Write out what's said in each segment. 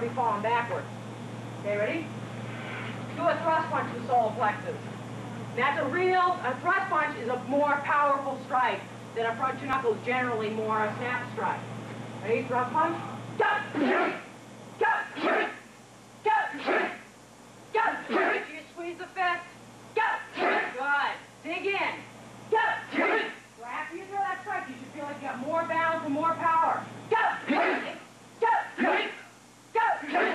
be falling backwards. Okay, ready? Do a thrust punch to the solar plexus. That's a thrust punch is a more powerful strike than a front two knuckles, generally more a snap strike. Ready? Thrust punch. Go! Go! Go! Go! You squeeze the fist. Go! Good. Dig in. Go! So after you throw that strike, you should feel like you got more balance and more power. Go! Go! Go! Go! Go! Go!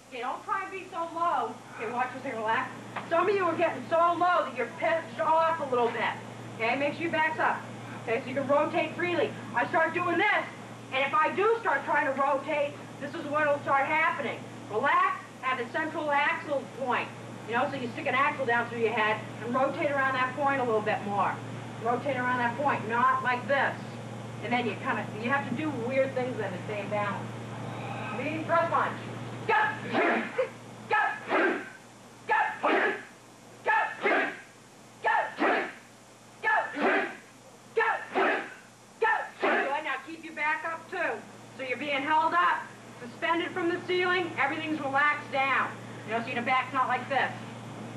Okay, don't try and be so low. Okay, watch this and relax. Some of you are getting so low that you're pitched off a little bit. Okay, make sure you backs up. Okay, so you can rotate freely. I start doing this, and if I do start trying to rotate, this is what will start happening. Relax at the central axle point. You know, so you stick an axle down through your head and rotate around that point a little bit more. Rotate around that point, not like this. And then you have to do weird things then to stay in balance. Ready? Thrust punch. Go! Go! Go! Go! Go! Go! Go! Go! Good. Now keep your back up too. So you're being held up, suspended from the ceiling, everything's relaxed down. You know, so your back's not like this.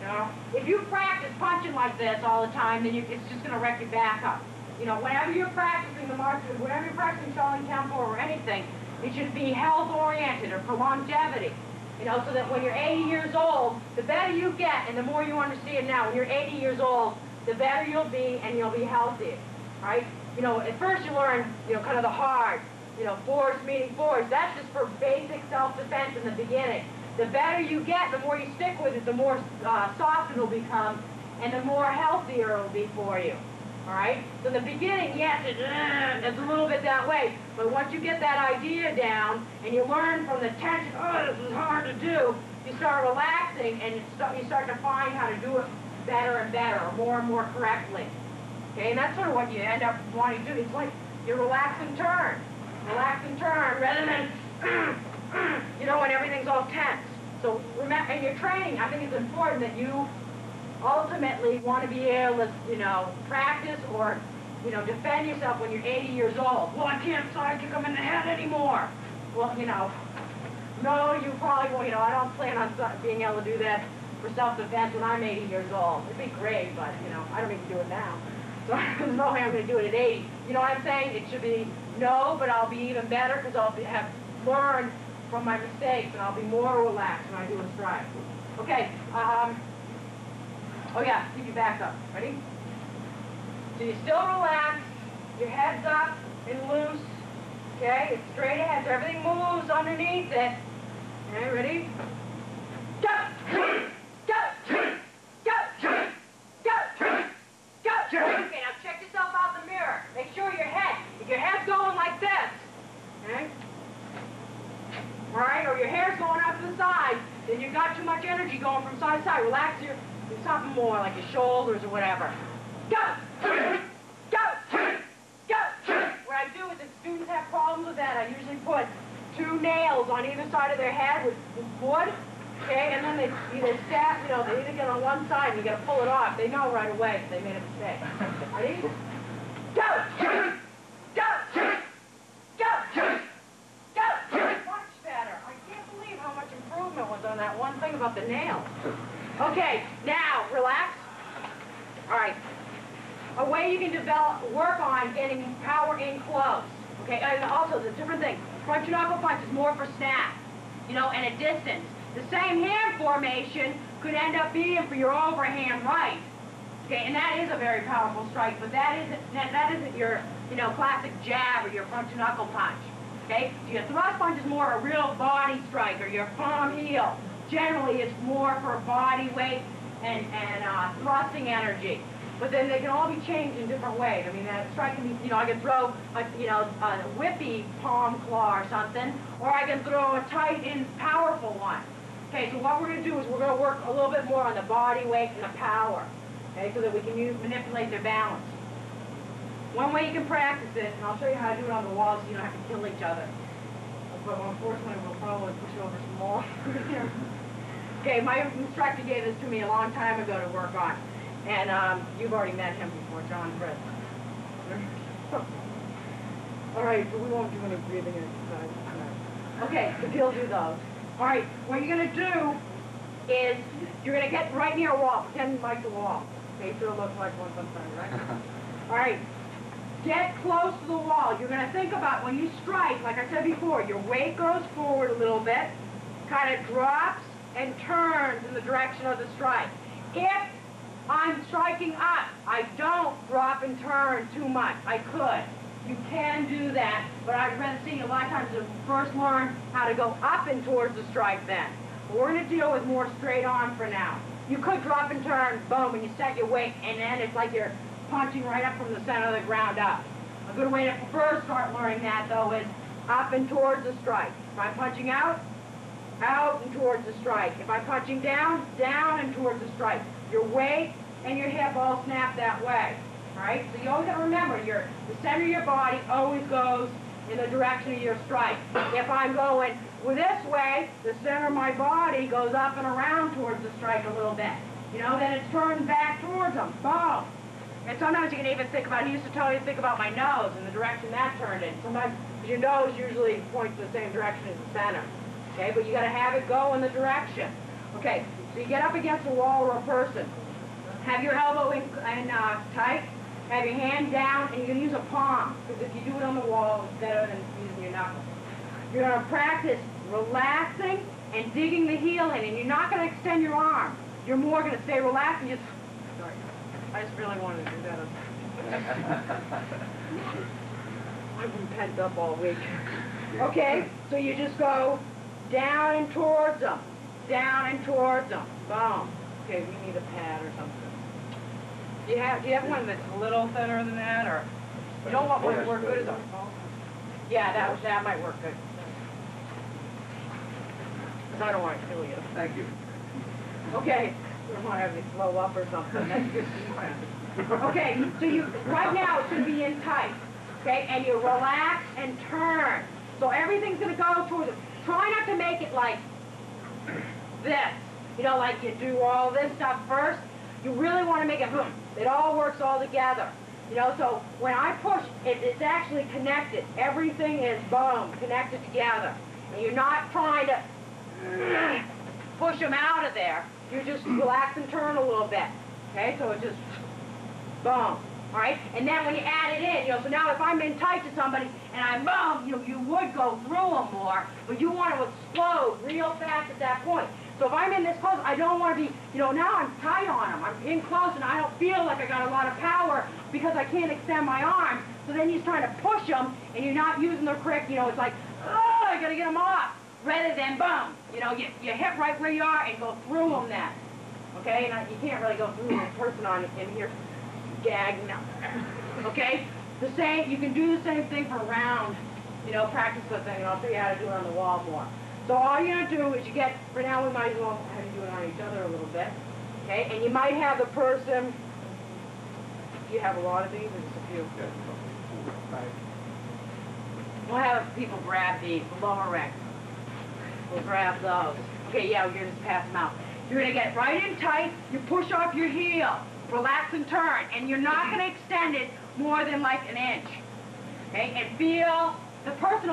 You know, if you practice punching like this all the time, then it's just going to wreck your back up. You know, whenever you're practicing the martial, whenever you're practicing Shaolin Kempo or anything, it should be health-oriented or for longevity. You know, so that when you're 80 years old, the better you get and the more you understand now, when you're 80 years old, the better you'll be and you'll be healthy, right? You know, at first you learn, you know, kind of the hard, you know, force meeting force. That's just for basic self-defense in the beginning. The better you get, the more you stick with it, the more soft it'll become and the more healthier it'll be for you. All right? So in the beginning, yes, it's a little bit that way. But once you get that idea down and you learn from the tension, oh, this is hard to do, you start relaxing and you start to find how to do it better and better, or more correctly. Okay? And that's sort of what you end up wanting to do. It's like you relax and turn. Relax and turn rather than, you know, when everything's all tense. So remember, in your training, I think it's important that you ultimately want to be able to, you know, practice or, you know, defend yourself when you're 80 years old. Well, I can't sidekick them in the head anymore. Well, you know, no, you probably won't. You know, I don't plan on being able to do that for self-defense when I'm 80 years old. It'd be great, but, you know, I don't even do it now. So there's no way I'm going to do it at 80. You know what I'm saying? It should be no, but I'll be even better because I'll have learned from my mistakes and I'll be more relaxed when I do a strike. Okay, oh yeah, keep your back up. Ready? So you're still relaxed, your head's up and loose. Okay, it's straight ahead, so everything moves underneath it. Okay, ready? Go! Go! Go! Go! Go! Okay, now check yourself out in the mirror. Make sure if your head's going like this, okay? Right? Or your hair's going up to the side, then you've got too much energy going from side to side. Relax your something more, like your shoulders or whatever. Go! Go! Go! What I do is if students have problems with that, I usually put 2 nails on either side of their head with wood, okay? And then they either stab, you know, they either get on one side and you got to pull it off. They know right away if they made a mistake. Ready? Go! Go! Go! Go! Much better. I can't believe how much improvement was on that one thing about the nails. Okay, now, relax. All right. A way you can work on getting power in close. Okay, and also the different thing. Front two knuckle punch is more for snap, you know, and a distance. The same hand formation could end up being for your overhand right. Okay, and that is a very powerful strike, but that isn't your, you know, classic jab or your front two knuckle punch. Okay, so your thrust punch is more a real body strike or your palm heel. Generally, it's more for body weight and thrusting energy. But then they can all be changed in different ways. I mean, that strike can be, you know, I can throw a, you know, a whippy palm claw or something, or I can throw a tight and powerful one. Okay, so what we're going to do is we're going to work a little bit more on the body weight and the power, okay, so that we can manipulate their balance. One way you can practice it, and I'll show you how to do it on the wall so you don't have to kill each other. But unfortunately, we'll probably push over some more. Okay, my instructor gave this to me a long time ago to work on. And you've already met him before, Joan Richert. right, but we won't do any breathing exercises tonight. Okay, so he'll do those. All right, what you're going to do is you're going to get right near a wall. Pretend like the wall. Okay, so it looks like one sometimes, right? All right, get close to the wall. You're going to think about when you strike, like I said before, your weight goes forward a little bit, kind of drops and turns in the direction of the strike. If I'm striking up, I don't drop and turn too much. I could. You can do that, but I'd rather see you a lot of times to first learn how to go up and towards the strike then. But we're going to deal with more straight on for now. You could drop and turn, boom, and you set your weight, and then it's like you're punching right up from the center of the ground up. A good way to first start learning that, though, is up and towards the strike. If I'm punching out, out and towards the strike. If I'm punching down, down and towards the strike. Your weight and your hip all snap that way. Right? So you always got to remember, the center of your body always goes in the direction of your strike. If I'm going this way, the center of my body goes up and around towards the strike a little bit. You know, then it's turned back towards them. Boom. And sometimes you can even think about, he used to tell you to think about my nose and the direction that turned in. Sometimes your nose usually points the same direction as the center. Okay, but you got to have it go in the direction. Okay, so you get up against a wall or a person. Have your elbow in tight. Have your hand down, and you're going to use a palm, because if you do it on the wall, it's better than using your knuckles. You're going to practice relaxing and digging the heel in, and you're not going to extend your arm. You're more going to stay relaxed and just... Sorry, I just really wanted to do that. I've been pent up all week. Okay, so you just go down and towards them. Down and towards them. Boom. Okay, we need a pad or something. Do you have one that's a little thinner than that, or you don't want one to work good as a... Yeah, that might work good. Because I don't want to kill you. Thank you. Okay, you don't want to have me slow up or something. That's good. Okay, so right now it should be in tight. Okay, and you relax and turn. So everything's going to go towards it. Try not to make it like this. You know, like you do all this stuff first. You really want to make it boom. It all works all together. You know, so when I push, it's actually connected. Everything is, boom, connected together. And you're not trying to push them out of there. You just relax and turn a little bit. Okay, so it's just, boom. All right, and then when you add it in, you know, so now if I'm in tight to somebody and I boom, you would go through them more, but you want to explode real fast at that point. So if I'm in this close, I don't want to be, you know, now I'm tight on them. I'm in close and I don't feel like I got a lot of power because I can't extend my arms. So then you're trying to push them and you're not using the correct, you know, it's like, oh, I got to get them off. Rather than boom, you know, you hit right where you are and go through them then. Okay, and you can't really go through a person in here. Gag, no. Okay? The same, you can do the same thing for round, you know, practice the thing, and I'll show you how to do it on the wall more. So all you're going to do is you get, for now we might as well have you do it on each other a little bit. Okay? And you might have the person, do you have a lot of these or just a few? We'll have people grab the lower rank. We'll grab those. Okay, yeah, you're just pass them out. You're going to get right in tight, you push off your heel. Relax and turn, and you're not going to extend it more than like an inch. Okay, and feel, the person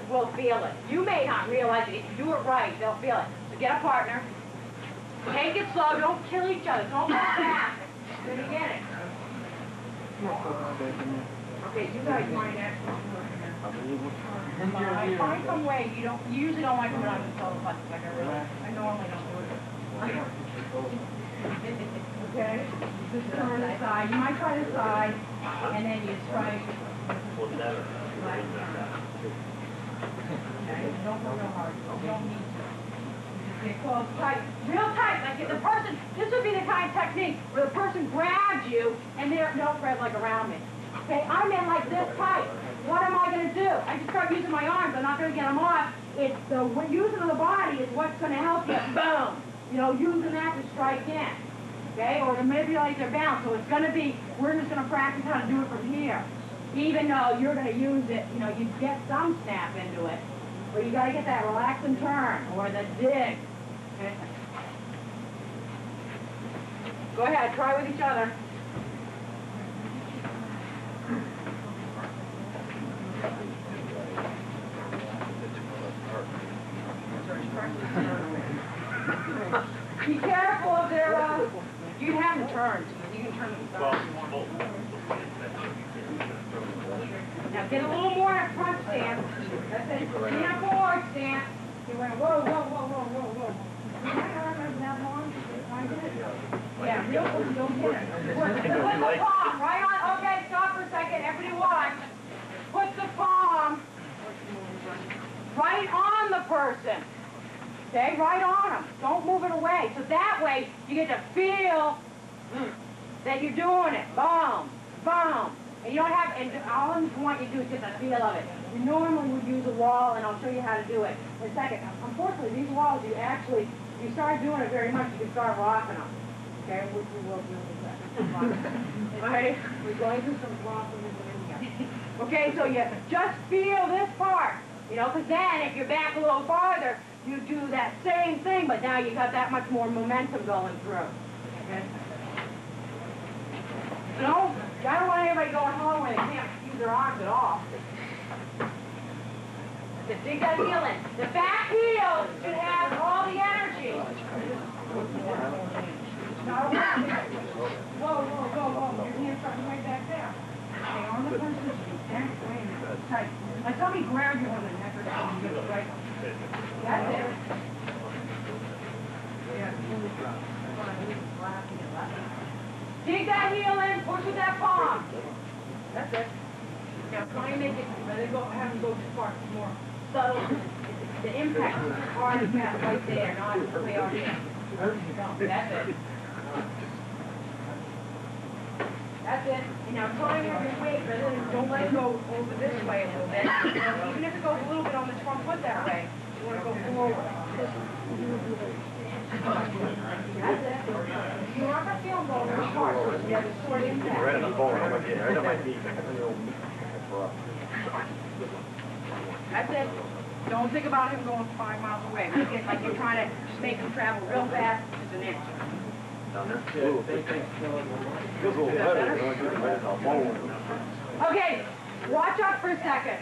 will feel it. You may not realize it. If you do it right, they'll feel it. So get a partner. Take it slow. Don't kill each other. Don't go fast. Then you get it. Okay, you guys find that. Find some way. You usually don't like to run the solo punches like I normally don't do it. Okay, just turn the side. You might try the side, and then you strike. Okay, don't go real hard. You don't need to. Just get close, tight, real tight. Like if the person, this would be the kind of technique where the person grabs you, and they're, don't grab like around me. Okay, I'm in like this tight. What am I going to do? I just start using my arms. I'm not going to get them off. It's the using of the body is what's going to help you. Boom. You know, using that to strike in. Okay, or to manipulate their balance. So it's going to be, we're just going to practice how to do it from here. Even though you're going to use it, you know, you get some snap into it. But you got to get that relax and turn, or the dig. Okay. Go ahead, try with each other. turns. You can turn them if you want. Now get a little more at front stance. That's it. Stand forward stance. You went whoa, whoa, whoa, whoa, whoa, whoa. My arm isn't that long. Yeah, real quick, don't hit it. Put the palm right on. Okay, stop for a second. Everybody watch. Put the palm right on the person. Okay, right on them. Don't move it away. So that way, you get to feel that you're doing it. Boom, boom. And you don't have, and all I want you to do is get the feel of it. You normally would use a wall, and I'll show you how to do it in a second. Unfortunately, these walls, you start doing it very much, you can start rocking them. Okay, which we will do in a second. Okay, we're going through some rocking in here. Okay, so you just feel this part, because then if you're back a little farther, you do that same thing, but now you got that much more momentum going through. Okay? So, I don't want anybody going home where they can't use their arms at all. Dig that heel in. The back heel should have all the energy. Whoa, whoa, whoa, whoa. Your hand's starting right back there. Okay, on the person's neck. Wait a minute. Tight. Like somebody grab you on the neck or something. Get it right. That's it. Dig that heel in. Push with that palm. That's it. Now try and make it, have them go too far, more subtle. The impact is hard and fast right there, not way out here. That's it. That's it. And now try and have your weight, but don't let it go over this way a little bit. Even if it goes a little bit on this front foot that way, you want to go forward. That's it. You're not going to feel them going too far, so you have a short impact. Right on the bone, right on my knee. That's it. Don't think about him going 5 miles away. Make it like you're trying to make him travel real fast, just an inch. Down there? Feels a little better. Okay, watch out for a second.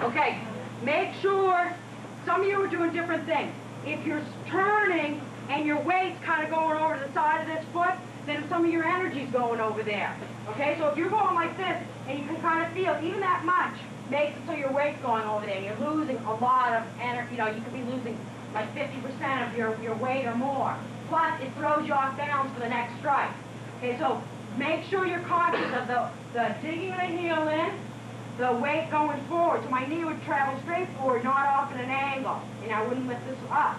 Okay, make sure, some of you are doing different things. If you're turning and your weight's kind of going over to the side of this foot, then some of your energy's going over there. Okay, so if you're going like this, and you can kind of feel, even that much, makes it so your weight's going over there. You're losing a lot of energy, you could be losing like 50% of your weight or more. Plus, it throws you off balance for the next strike. Okay, so make sure you're conscious of the digging the heel in, the weight going forward. So my knee would travel straight forward, not off at an angle. And I wouldn't lift this up.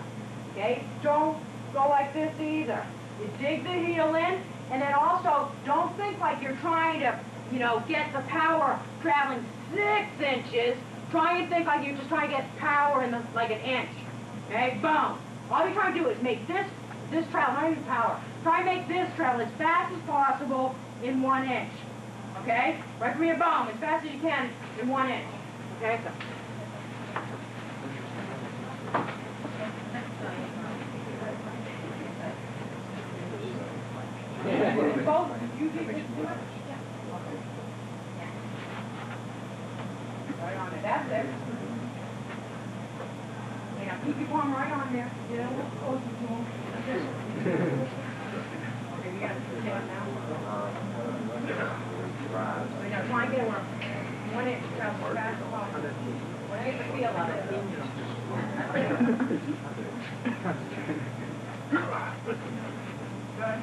Okay, don't go like this either. You dig the heel in, and then also don't think like you're trying to, get the power traveling 6 inches. Try and think like you're just trying to get power in like an inch. Okay, boom. All you're trying to do is make this travel, not even power. Try and make this travel as fast as possible in 1 inch. Okay? Right from your bone, as fast as you can in 1 inch. Okay, so. Both, you do this. Right on it. That's it. Okay, now keep your palm right on there. Get a little closer to him. Okay, you got to sit down now. So now try and get one. 1 inch travel as fast as possible. When I get the feel of it. Good.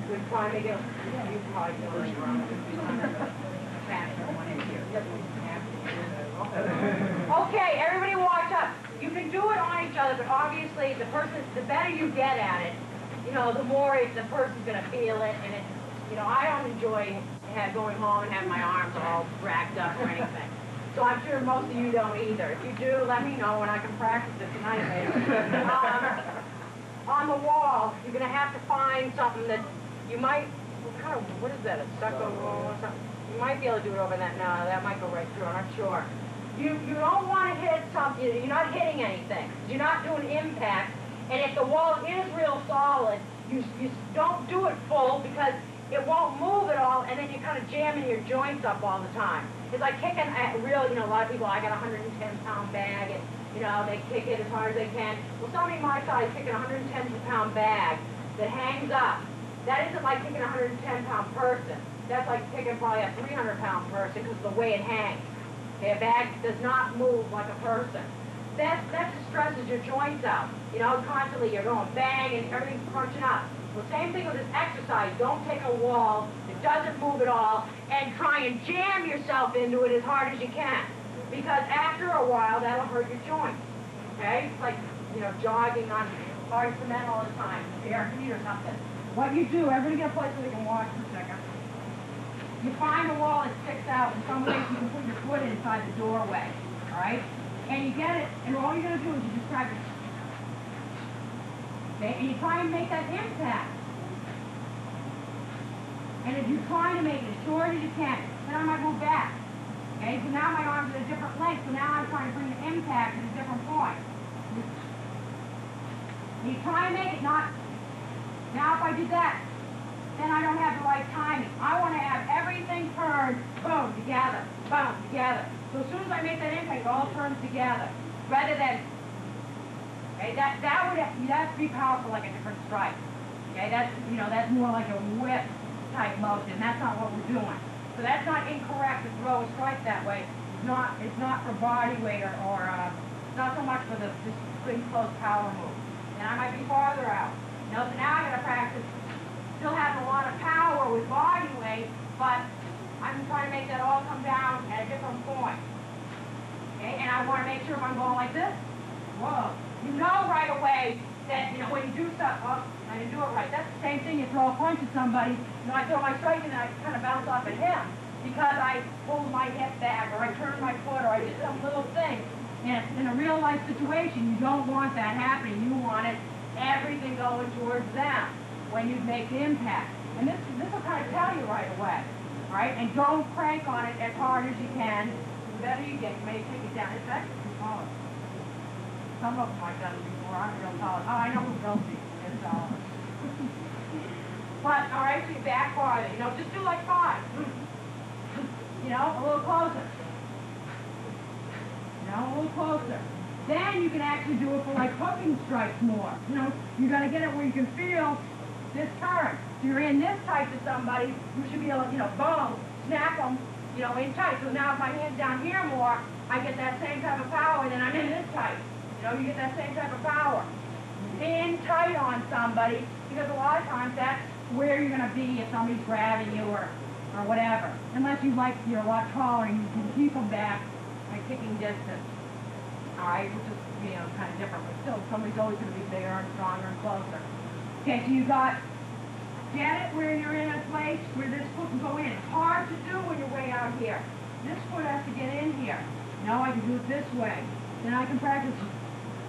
Good try to get you probably know faster one in here. Okay, everybody watch up. You can do it on each other, but obviously the better you get at it, the more the person's going to feel it, and it's, I don't enjoy going home and having my arms all racked up or anything. So I'm sure most of you don't either. If you do, let me know and I can practice it tonight later. On the wall, you're going to have to find something that you might, what is that, a stucco wall or something? You might be able to do it over that. No, that might go right through, I'm not sure. You don't want to hit something, you're not hitting anything. You're not doing impact. And if the wall is real solid, you don't do it full because it won't move at all, and then you're kind of jamming your joints up all the time. It's like kicking a real, a lot of people, I got a 110-pound bag, and, they kick it as hard as they can. Well, somebody my size kicking a 110-pound bag that hangs up, that isn't like kicking a 110-pound person. That's like kicking probably a 300-pound person because of the way it hangs. Okay, a bag does not move like a person. That just stresses your joints out. Constantly you're going bang and everything's crunching up. Well, same thing with this exercise. Don't take a wall that doesn't move at all and try and jam yourself into it as hard as you can. Because after a while, that'll hurt your joints. Okay? It's like, jogging on hard cement all the time, bare feet or something. What you do, everybody get a place where they can watch for a second. You find a wall that sticks out in some way you can put your foot inside the doorway. All right? And you get it, and all you're going to do is you just try to... Okay? And you try and make that impact. And if you're trying to make it as short as you can, then I might move back. Okay? So now my arm's at a different length, so now I'm trying to bring the impact at a different point. And you try and make it not... Now if I do that, then I don't have the right timing. I want to have everything turned, boom, together, boom, together. So as soon as I make that impact, it all turns together. Rather than, okay, that would have to be powerful like a different strike. Okay, that's more like a whip type motion. That's not what we're doing. So that's not incorrect to throw a strike that way. It's not for body weight or not so much for this big close power move. And I might be farther out. So now I got to practice. Still has a lot of power with body weight, but I'm trying to make that all come down at a different point. Okay, and I want to make sure if I'm going like this, whoa, you know right away that, when you do stuff, oh, I didn't do it right. That's the same thing, you throw a punch at somebody, I throw my strike and then I kind of bounce off at him because I pulled my hip back or I turned my foot or I did some little thing. And in a real life situation, you don't want that happening. You want everything going towards them when you make the impact. And this will kind of tell you right away, all right? And don't crank on it as hard as you can. The better you get, you may take it down. It's actually too solid. Some of them I've done before aren't real solid. Oh, I know who guilty is solid. But, all right, so you back farther. Just do like 5. A little closer. A little closer. Then you can actually do it for like hooking strikes more. You got to get it where you can feel this turn. So you're in this tight to somebody, you should be able to, boom, snap them, in tight. So now if my hand's down here more, I get that same type of power, and then I'm in this tight. You get that same type of power. In tight on somebody, because a lot of times that's where you're going to be if somebody's grabbing you or whatever. Unless you're a lot taller and you can keep them back by kicking distance. All right, which is, kind of different, but still, somebody's always going to be bigger and stronger and closer. Okay, so you get it where you're in a place where this foot can go in. It's hard to do when you're way out here. This foot has to get in here. Now I can do it this way. Then I can practice,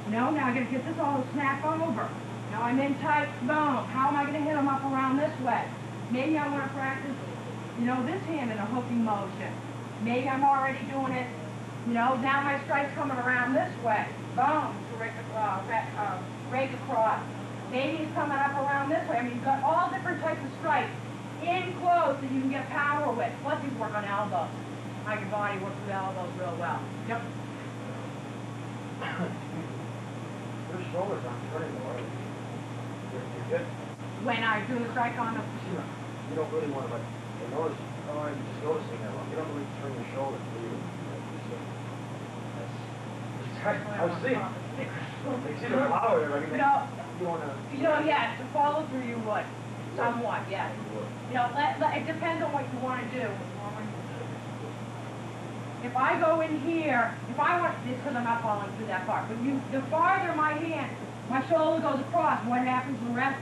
now I got to get this all to snap over. Now I'm in tight, boom. How am I going to hit them up around this way? Maybe I want to practice, this hand in a hooking motion. Maybe I'm already doing it, now my strike's coming around this way. Boom, rake across. Maybe it's coming up around this way. I mean, you've got all different types of strikes in close that you can get power with. Plus, you work on elbows. How your body works with elbows real well. Yep. Your shoulders aren't turning the way. You're good. When I do the strike on the... You don't really want to, I'm just noticing that. You don't really turn your shoulders, do you? I was seeing. You see the power there, right? No. You want to... Yeah, to follow through you would. Somewhat, yes. It depends on what you want to do. If I go in here, if I want, it's because I'm not following through that part, but the farther my hand, my shoulder goes across, what happens to the rest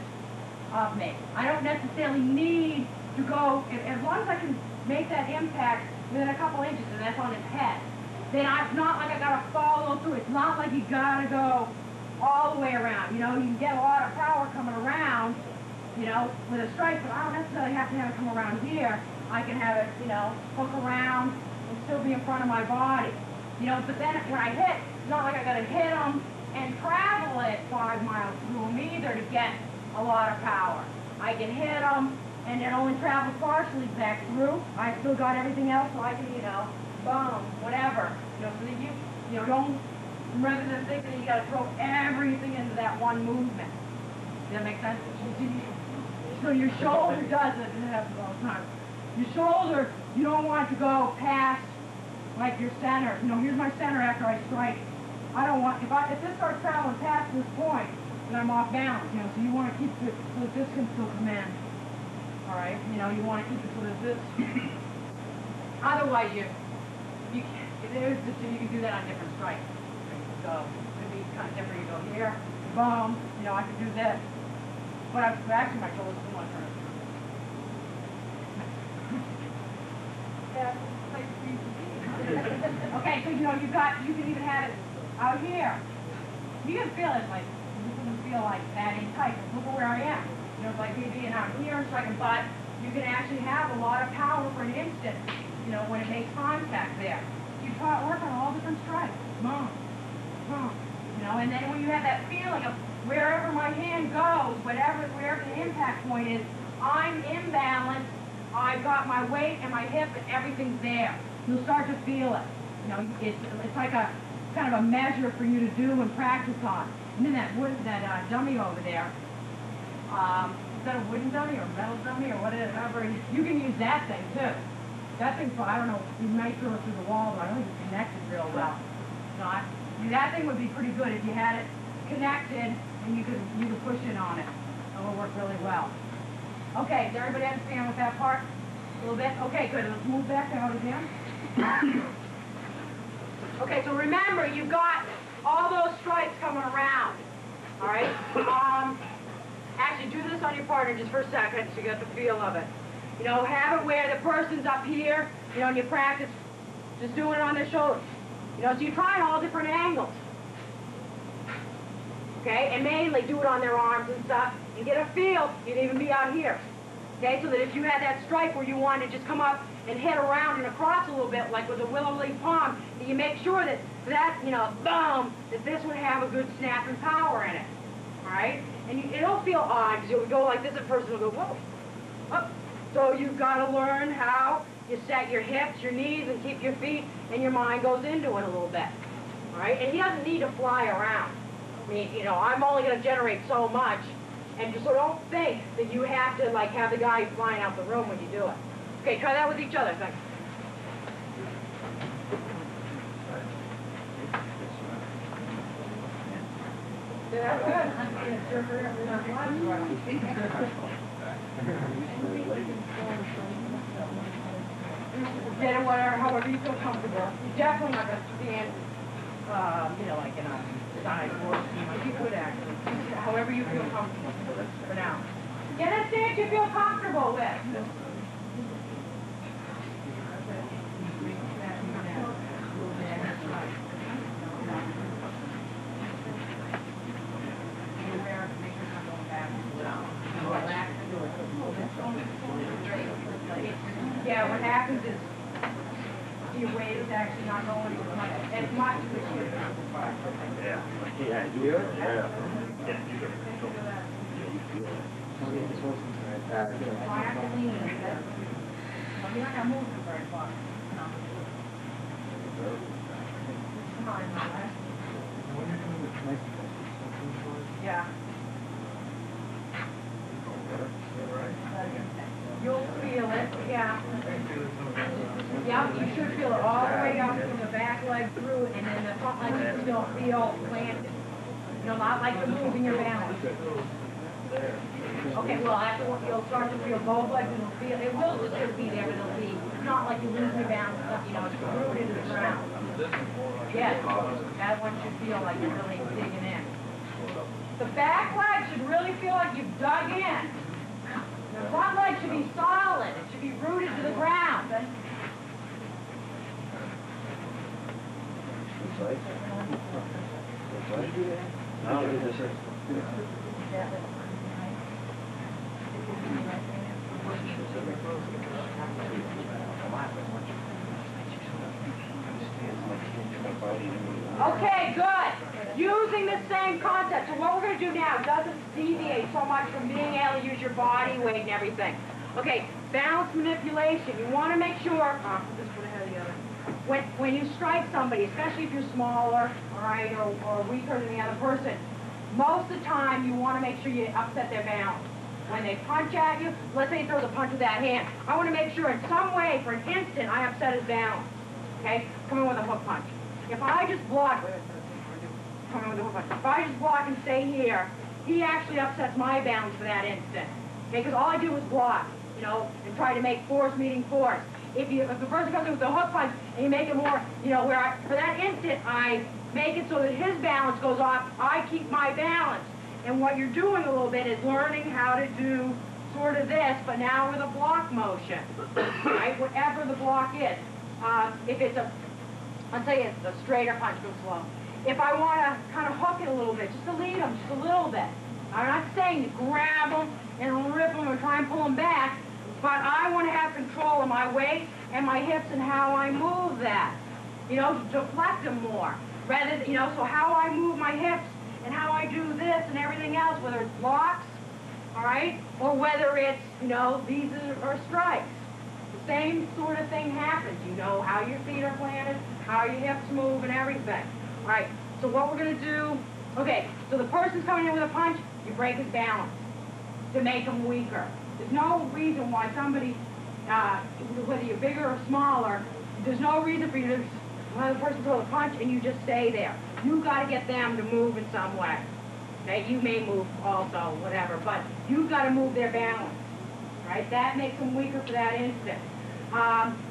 of me? I don't necessarily need to go, as long as I can make that impact within a couple inches, and that's on his head, then it's not like I got to follow through. It's not like you got to go all the way around. You can get a lot of power coming around, with a strike, but I don't necessarily have to have it come around here. I can have it, hook around and still be in front of my body. You know, but then when I hit, it's not like I gotta hit them and travel it 5 miles through them either to get a lot of power. I can hit them and then only travel partially back through. I still got everything else, so I can, you know, boom, whatever. You know, so that you know, don't, rather than thinking that you gotta throw everything into that one movement. Does that make sense? So your shoulder does it, and it happens all the time. Your shoulder, you don't want to go past, like, your center. You know, here's my center after I strike. I don't want, if this starts traveling past this point, then I'm off balance, you know, so you want to keep it so that this can still come in. All right? You know, you want to keep it so that this, otherwise you can do that on different strikes. So, it could be kind of different. You go here, boom, you know, I can do this. But actually my shoulders still want to turn. Okay, so you know, you can even have it out here. You can feel it like, this doesn't feel like that ain't tight. Look at where I am. You know, it's like me being out here in a second, but you can actually have a lot of power for an instant, you know, when it makes contact there. You try to work on all different strikes. Boom, boom. You know, and then when you have that feeling of wherever my hand goes, wherever the impact point is, I'm imbalanced. I've got my weight and my hip and everything's there. You'll start to feel it. You know, it's like a kind of a measure for you to do and practice on. And then that dummy over there, is that a wooden dummy or a metal dummy or whatever? You can use that thing too. That thing's, I don't know, you might throw it through the wall, but I don't think it's connected real well. Not. That thing would be pretty good if you had it connected and you could push in on it. It would work really well. Okay, does everybody understand with that part? A little bit? Okay, good. Let's move back out again. Okay, so remember, you've got all those strikes coming around. All right? Actually, do this on your partner just for a second so you get the feel of it. You know, have it where the person's up here, you know, and you practice just doing it on their shoulders. You know, so you try all different angles. Okay, and mainly do it on their arms and stuff, and get a feel. You can even be out here. Okay, so that if you had that strike where you wanted to just come up and hit around and across a little bit, like with a willow leaf palm, that you make sure that, you know, boom, that this would have a good snap and power in it. All right? And it'll feel odd, because you'll go like this, and person will go, whoa, up. So you've got to learn how you set your hips, your knees, and keep your feet, and your mind goes into it a little bit. All right? And he doesn't need to fly around. I mean, you know, I'm only going to generate so much, and so don't think that you have to, like, have the guy flying out the room when you do it. Okay, try that with each other. Thanks. Yeah, that's good. Get it whatever, however you feel comfortable. You're definitely not going to stand, you know, like in a side or you could actually. However you feel comfortable for now. Get a stance you feel comfortable with. Yeah, what happens is your weight is actually not going as much as it should. Yeah. Yeah, do it. Yeah. Yeah, you do it. I have to lean. You're not going to move them very far. No. Come on, my yeah. You'll feel it, yeah. Yeah, you should feel it all the way up from the back leg through, and then the front leg should still feel planted. You know, not like you're moving your balance. Okay, well, after you'll start to feel both legs, and it'll feel, it will just be there, but it'll be not like you lose your balance, you know, it's rooted to the ground. Yes, that one should feel like you're really digging in. The back leg should really feel like you've dug in. The front leg should be solid. It should be rooted to the ground. Okay, good. Using the same concept. So what we're going to do now doesn't deviate so much from being able to use your body weight and everything. Okay, balance manipulation. You want to make sure, this one ahead of the other. When you strike somebody, especially if you're smaller, all right, or weaker than the other person, most of the time you want to make sure you upset their balance. When they punch at you, let's say he throws a punch with that hand, I want to make sure in some way, for an instant, I upset his balance. Okay? Come in with a hook punch. If I just block, come in with a hook punch. If I just block and stay here, he actually upsets my balance for that instant. Okay? Because all I do is block, you know, and try to make force meeting force. If the person comes in with a hook punch and you make it more, you know, where for that instant I make it so that his balance goes off, I keep my balance. And what you're doing a little bit is learning how to do sort of this, but now with a block motion, right? Whatever the block is. If it's let's say it's a straighter punch, go slow. If I want to kind of hook it a little bit, just to lead them just a little bit. I'm not saying to grab them and rip them or try and pull them back, but I want to have control of my weight and my hips and how I move that. You know, to deflect them more. Rather than, you know, so how I move my hips and how I do this and everything else, whether it's blocks, all right, or whether it's, you know, these are strikes. The same sort of thing happens. You know how your feet are planted, how your hips move and everything. All right, so what we're going to do, okay, so the person's coming in with a punch, you break his balance to make him weaker. There's no reason why somebody, whether you're bigger or smaller, there's no reason for you to let the person throw a punch and you just stay there. You've got to get them to move in some way. Okay, you may move also, whatever, but you've got to move their balance. Right? That makes them weaker for that instant.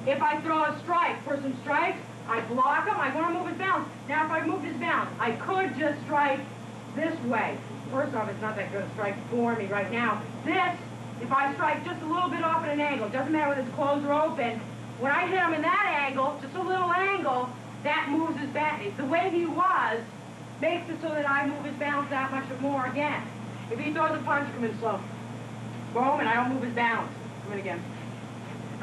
If I throw a strike, person strikes, I block him, I want to move his balance. Now if I moved his balance, I could just strike this way. First off, it's not that good a strike for me right now. This, if I strike just a little bit off at an angle, it doesn't matter whether it's closed or open, when I hit him in that angle, just a little angle, that moves his balance. The way he was makes it so that I move his balance that much more again. If he throws a punch, come in slow. Boom, and I don't move his balance. Come in again.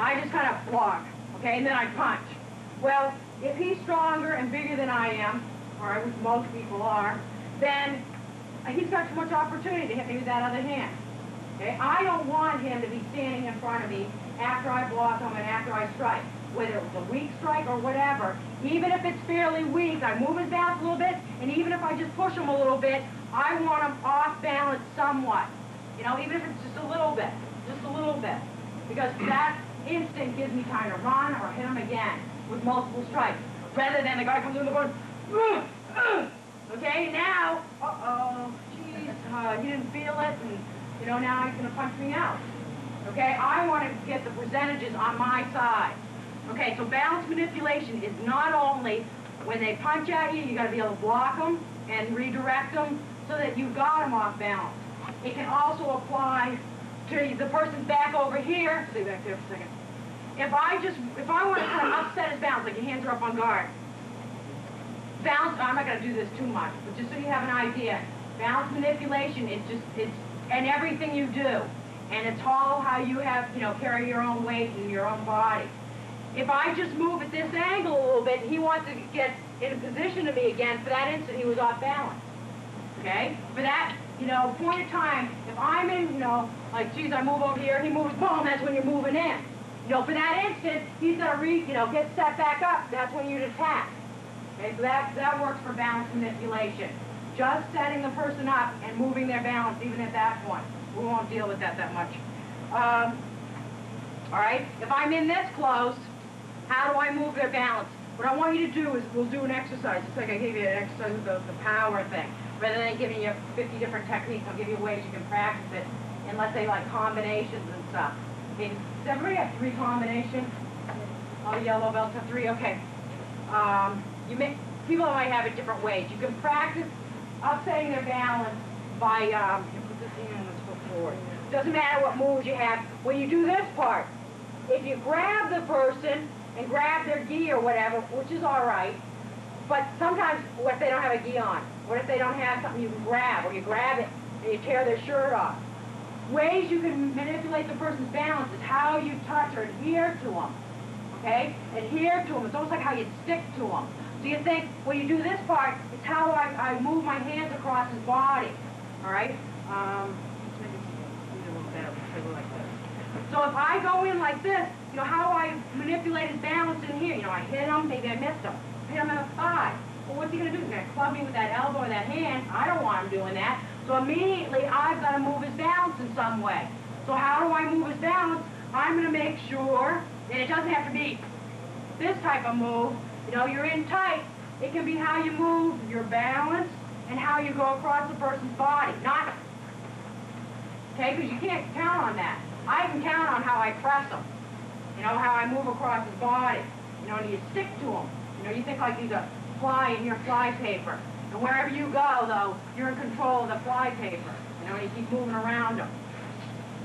I just kind of block, okay, and then I punch. Well, if he's stronger and bigger than I am, or which most people are, then he's got too much opportunity to hit me with that other hand. Okay? I don't want him to be standing in front of me after I block him and after I strike. Whether it was a weak strike or whatever, even if it's fairly weak, I move his balance a little bit, and even if I just push him a little bit, I want him off balance somewhat. You know, even if it's just a little bit, because that instant gives me time to run or hit him again with multiple strikes, rather than the guy comes in the going, okay, now, geez, he didn't feel it, and, you know, now he's going to punch me out. Okay, I want to get the percentages on my side. Okay, so balance manipulation is not only when they punch at you, you got to be able to block them and redirect them so that you've got them off balance. It can also apply to the person's back over here. Stay back there for a second. If I want to kind of upset his balance, like your hands are up on guard. Balance, I'm not going to do this too much, but just so you have an idea, balance manipulation is it's and everything you do. And it's all how you have, you know, carry your own weight in your own body. If I just move at this angle a little bit, and he wants to get in a position to me again, for that instant he was off balance. Okay? For that, you know, point of time, if I'm in, you know, like, geez, I move over here, he moves, boom, that's when you're moving in. You know, for that instant, he's got to get set back up. That's when you'd attack. Okay? So that works for balance manipulation. Just setting the person up and moving their balance even at that point. We won't deal with that much. All right, if I'm in this close, how do I move their balance? What I want you to do is we'll do an exercise. It's like I gave you an exercise with the power thing. Rather than giving you 50 different techniques, I'll give you ways you can practice it. And let's say like combinations and stuff. Okay, does everybody have 3 combinations? All yellow belts have 3? Okay. People might have it different ways. You can practice upsetting their balance by, you put this in and let's go forward. Doesn't matter what moves you have. When you do this part, if you grab the person and grab their gi or whatever, which is all right, but sometimes, what if they don't have a gi on? What if they don't have something you can grab, or you grab it and you tear their shirt off? Ways you can manipulate the person's balance is how you touch or adhere to them. Okay? Adhere to them. It's almost like how you stick to them. So you think, when you do this part, it's how I move my hands across his body. All right? Let's make it a little better. Like this. So if I go in like this, you know, how I manipulate his balance in here. You know, I hit him, maybe I missed him. Hit him in the thigh. Well, what's he going to do? He's going to club me with that elbow or that hand. I don't want him doing that. So immediately, I've got to move his balance in some way. So how do I move his balance? I'm going to make sure, and it doesn't have to be this type of move. You know, you're in tight. It can be how you move your balance and how you go across the person's body. Not, okay, because you can't count on that. I can count on how I press him. You know, how I move across his body. You know, and you stick to him. You know, you think like he's a fly in your fly paper. And wherever you go, though, you're in control of the fly paper. You know, and you keep moving around him.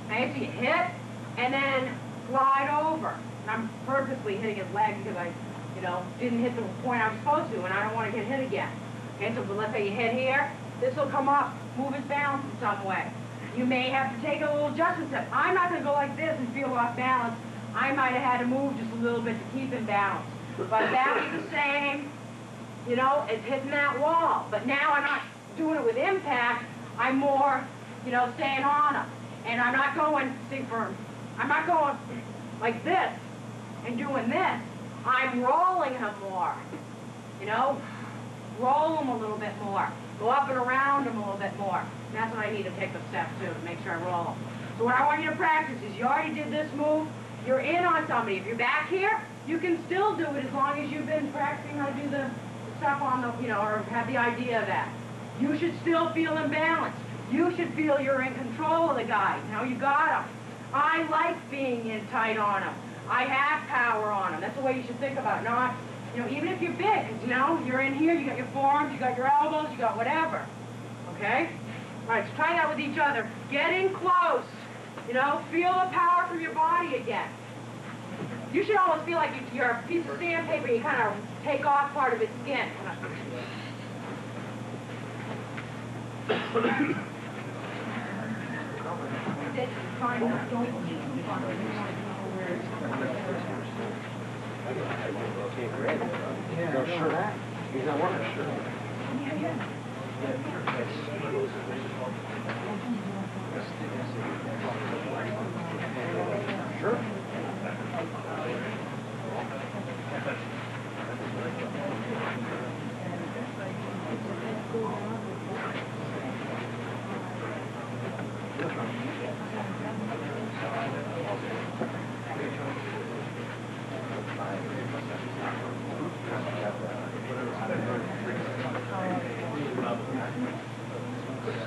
Okay, so you hit, and then slide over. And I'm purposely hitting his leg because I, you know, didn't hit the point I was supposed to, and I don't want to get hit again. Okay, so let's say you hit here, this will come up, move his balance in some way. You may have to take a little adjustment step. I'm not going to go like this and feel off balance. I might have had to move just a little bit to keep him balanced. But that was the same, you know, as hitting that wall. But now I'm not doing it with impact. I'm more, you know, staying on him. And I'm not going, I'm not going like this and doing this. I'm rolling him more, you know, roll him a little bit more, go up and around him a little bit more. And that's what I need to take the step too, to make sure I roll him. So what I want you to practice is you already did this move, you're in on somebody. If you're back here, you can still do it as long as you've been practicing how to do the stuff on the, you know, or have the idea of that. You should still feel imbalanced. You should feel you're in control of the guy. You know, you got him. I like being in tight on him. I have power on him. That's the way you should think about it. Not, you know, even if you're big, you know, you're in here, you got your forearms, you got your elbows, you got whatever. Okay? All right, so try that with each other. Get in close. You know, feel the power from your body again. You should almost feel like you're a piece of sandpaper, you kind of take off part of its skin. No shirt. He's not wearing a shirt. Sure.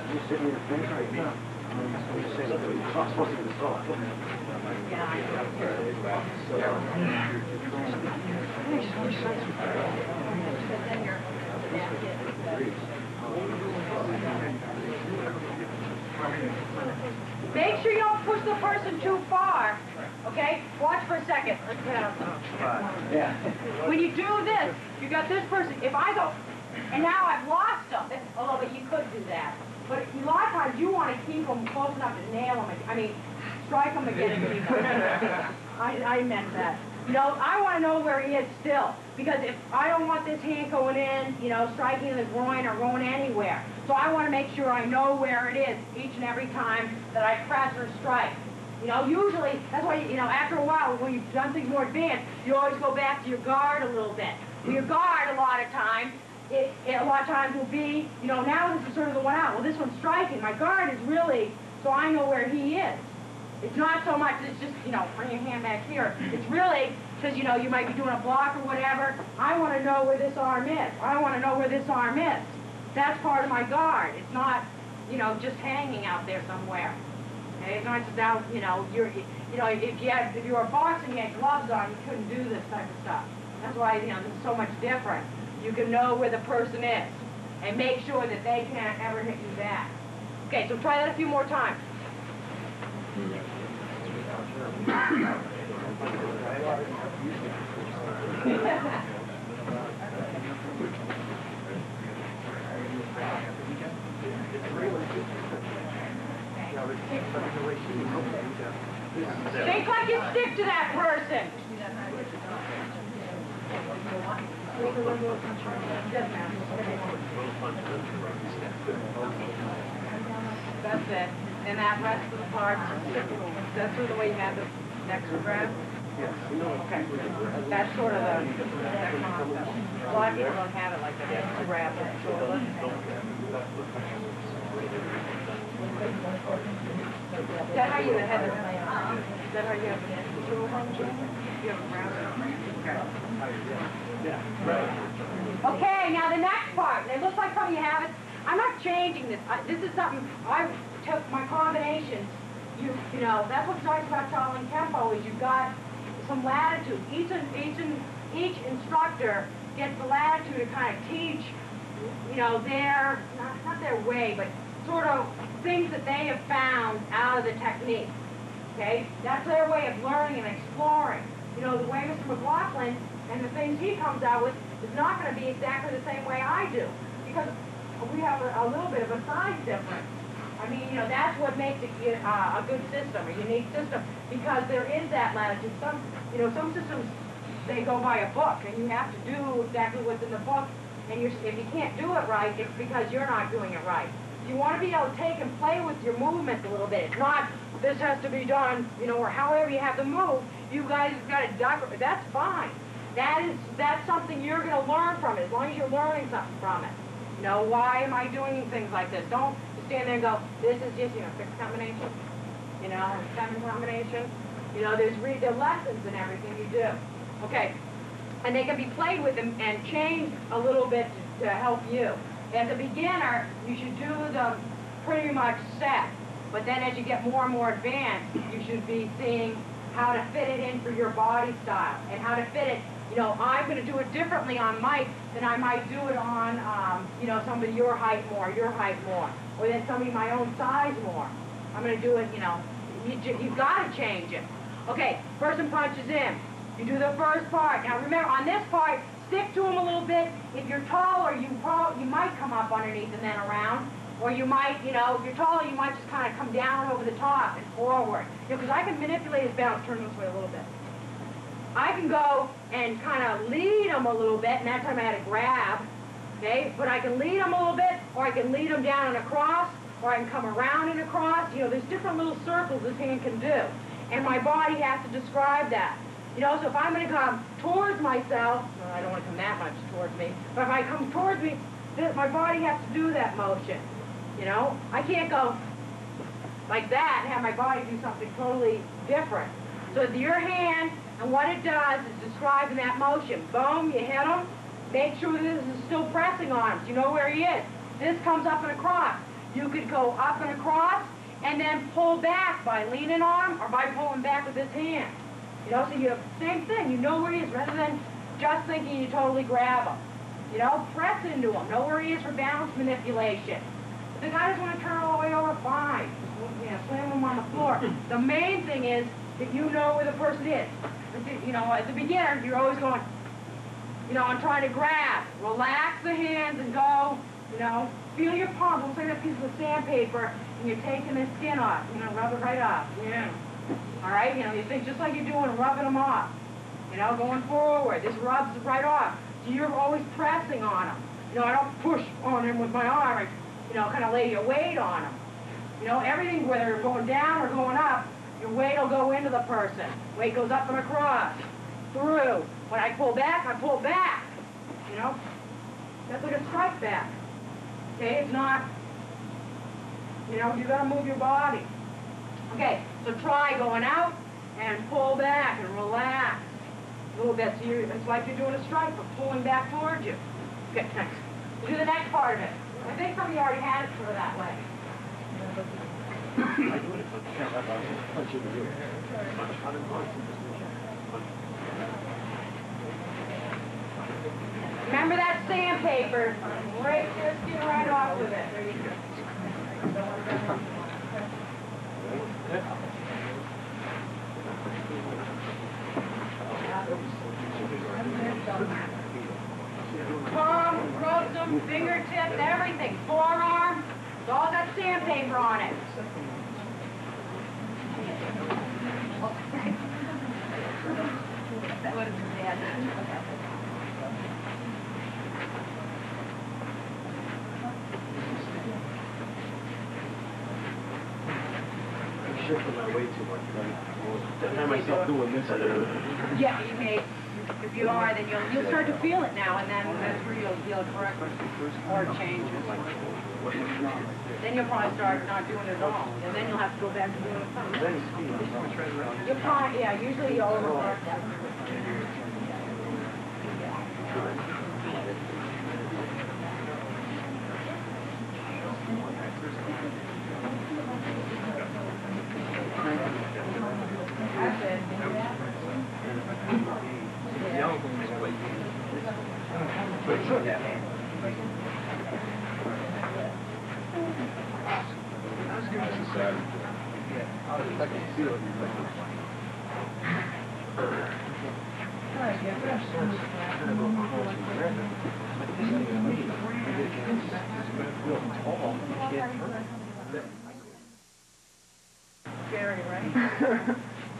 You sitting in the fence right now? I'm saying that you're supposed to be soft. Make sure you don't push the person too far. Okay? Watch for a second. Let's get up. Yeah. When you do this, you got this person. If I go, and now I've lost them. Although, but you could do that. But a lot of times you want to keep them close enough to nail them. I mean, strike them against people. I meant that. You know, I want to know where he is still. Because if I don't want this hand going in, you know, striking in the groin or going anywhere. So I want to make sure I know where it is each and every time that I press or strike. You know, usually, that's why, you know, after a while, when you've done things more advanced, you always go back to your guard a little bit. Your guard, a lot of times, will be, you know, now this is sort of the one out. Well, this one's striking. My guard is really, so I know where he is. It's not so much, it's just, you know, bring your hand back here. It's really, because, you know, you might be doing a block or whatever. I want to know where this arm is. I want to know where this arm is. That's part of my guard. It's not, you know, just hanging out there somewhere. Okay? It's not just out, you know, if you were boxing, you had gloves on, you couldn't do this type of stuff. That's why, you know, this is so much different. You can know where the person is and make sure that they can't ever hit you back. Okay, so try that a few more times. Think like you stick to that person. That's it. And that rest of the parts, that's sort of the way you have the next grab? Yes. Okay. That's sort of the concept. A lot of people don't have it like that. They have to grab the shoulder. Is that how you have it? Is that how you have it? You have a grab? Okay, now the next part. It looks like how you have it. I'm not changing this. This is something I took my combinations. You know, that's what's nice about Shaolin Kempo is you've got some latitude. Each instructor gets the latitude to kind of teach, you know, their, not their way, but sort of things that they have found out of the technique. Okay? That's their way of learning and exploring. You know, the way Mr. McLaughlin and the things he comes out with is not going to be exactly the same way I do. Because we have a little bit of a size difference. I mean, you know, that's what makes it a good system, a unique system, because there is that latitude. Some systems, they go by a book, and you have to do exactly what's in the book, and if you can't do it right, it's because you're not doing it right. You want to be able to take and play with your movements a little bit. It's not, this has to be done, you know, or however you have to move. You guys have got to duck. That's fine. That's something you're going to learn from it, as long as you're learning something from it. You know, why am I doing things like this? Don't stand there and go, this is just, you know, 6 combination, you know, 7 combination. You know, there's the lessons in everything you do. Okay, and they can be played with and changed a little bit to help you. As a beginner, you should do them pretty much set, but then as you get more and more advanced, you should be seeing how to fit it in for your body style and how to fit it. You know, I'm going to do it differently on Mike than I might do it on, you know, somebody your height more, or than somebody my own size more. I'm going to do it, you know, you've got to change it. Okay, person punches in. You do the first part. Now remember, on this part, stick to him a little bit. If you're taller, you might come up underneath and then around. Or you might, you know, if you're taller, you might just kind of come down over the top and forward. You know, because I can manipulate his balance. Turn this way a little bit. I can go and kind of lead him a little bit, and that time I had to grab, okay? But I can lead him a little bit, or I can lead him down and across, or I can come around and across. You know, there's different little circles this hand can do. And my body has to describe that. You know, so if I'm going to come towards myself, well, I don't want to come that much towards me, but if I come towards me, my body has to do that motion. You know, I can't go like that and have my body do something totally different. So your hand, and what it does is describe in that motion. Boom, you hit him. Make sure this is still pressing on him so you know where he is. This comes up and across. You could go up and across and then pull back by leaning on him or by pulling back with this hand. You know, so you have the same thing. You know where he is rather than just thinking you totally grab him. You know, press into him. Know where he is for balance manipulation. If the guy doesn't want to turn all the way over, fine. You know, slam him on the floor. The main thing is that you know where the person is. You know, as a beginner, you're always going, you know, I'm trying to grab. Relax the hands and go, you know, feel your palms. Don't take that piece of sandpaper and you're taking the skin off. You know, rub it right off. Yeah. All right? You know, you think just like you're doing, rubbing them off. You know, going forward. This rubs it right off. So you're always pressing on them. You know, I don't push on him with my arm. I, you know, kind of lay your weight on him. You know, everything, whether you're going down or going up, your weight will go into the person. Weight goes up and across, through. When I pull back, I pull back. You know? That's like a strike back. Okay? It's not, you know, you got to move your body. Okay, so try going out and pull back and relax a little bit. So it's like you're doing a strike, but pulling back towards you. Okay, next. We'll do the next part of it. I think some of you already had it sort of that way. Remember that sandpaper. Right there, skin right off with it. There you go. Palm, rubs them, fingertips, everything. Forearm. It's all got sandpaper on it. shifting my weight too much, right? I find myself doing this. Yeah, you may. If you are, then you'll start to feel it now, and then that's where you'll correct it or change it. Then you'll probably start not doing it at all, and then you'll have to go back to doing it something. Then speed. You'll probably, yeah, usually you'll overwork that. That's it. Scary, right?